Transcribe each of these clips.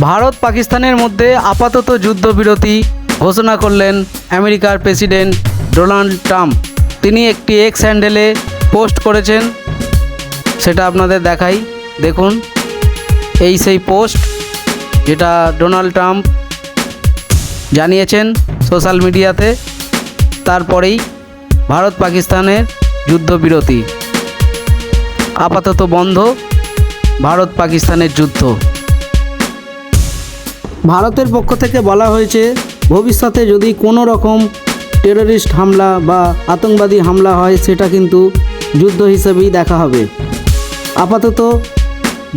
ভারত পাকিস্তানের মধ্যে আপাতত যুদ্ধবিরতি ঘোষণা করলেন আমেরিকার প্রেসিডেন্ট ডোনাল্ড ট্রাম্প। তিনি একটি এক্স হ্যান্ডেলে পোস্ট করেছেন, সেটা আপনাদের দেখাই। দেখুন, এই সেই পোস্ট যেটা ডোনাল্ড ট্রাম্প জানিয়েছেন সোশ্যাল মিডিয়াতে। তারপরেই ভারত পাকিস্তানের যুদ্ধবিরতি আপাতত বন্ধ, ভারত পাকিস্তানের যুদ্ধ। ভারতের পক্ষ থেকে বলা হয়েছে, ভবিষ্যতে যদি কোনো রকম টেররিস্ট হামলা বা আতঙ্কবাদী হামলা হয় সেটা কিন্তু যুদ্ধ হিসেবেই দেখা হবে। আপাতত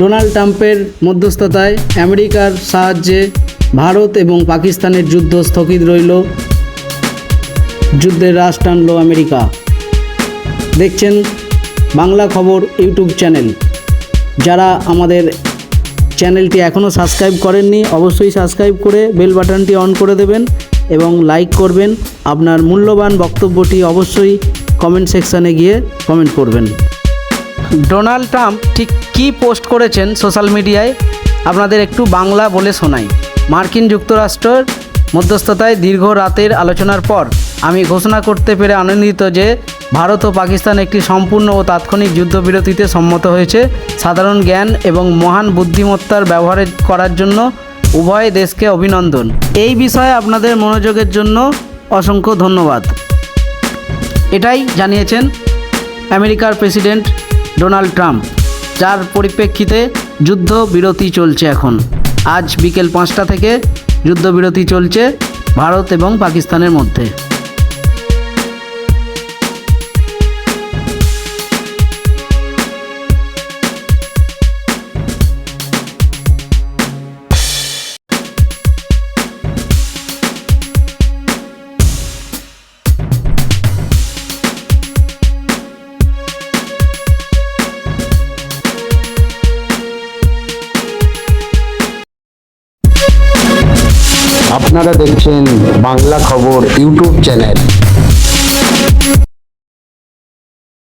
ডোনাল্ড ট্রাম্পের মধ্যস্থতায় আমেরিকার সাহায্যে ভারত এবং পাকিস্তানের যুদ্ধ স্থগিত রইল। যুদ্ধের রাশ টানল আমেরিকা। দেখছেন বাংলা খবর ইউটিউব চ্যানেল। যারা আমাদের চ্যানেলটি এখনও সাবস্ক্রাইব করেননি, অবশ্যই সাবস্ক্রাইব করে বেল বাটনটি অন করে দেবেন এবং লাইক করবেন। আপনার মূল্যবান বক্তব্যটি অবশ্যই কমেন্ট সেকশানে গিয়ে কমেন্ট করবেন। ডোনাল্ড ট্রাম্প ঠিক কী পোস্ট করেছেন সোশ্যাল মিডিয়ায় আপনাদের একটু বাংলা বলে শোনাই। মার্কিন যুক্তরাষ্ট্রের মধ্যস্থতায় দীর্ঘ রাতের আলোচনার পর আমি ঘোষণা করতে পেরে আনন্দিত যে ভারত ও পাকিস্তান একটি সম্পূর্ণ ও তাৎক্ষণিক যুদ্ধবিরতিতে সম্মত হয়েছে। সাধারণ জ্ঞান এবং মহান বুদ্ধিমত্তার ব্যবহার করার জন্য উভয় দেশকে অভিনন্দন। এই বিষয়ে আপনাদের মনোযোগের জন্য অসংখ্য ধন্যবাদ। এটাই জানিয়েছেন আমেরিকার প্রেসিডেন্ট ডোনাল্ড ট্রাম্প, যার পরিপ্রেক্ষিতে যুদ্ধবিরতি চলছে। এখন আজ বিকেল 5টা থেকে যুদ্ধবিরতি চলছে ভারত এবং পাকিস্তানের মধ্যে। আপনারা দেখছেন বাংলা খবর ইউটিউব চ্যানেল।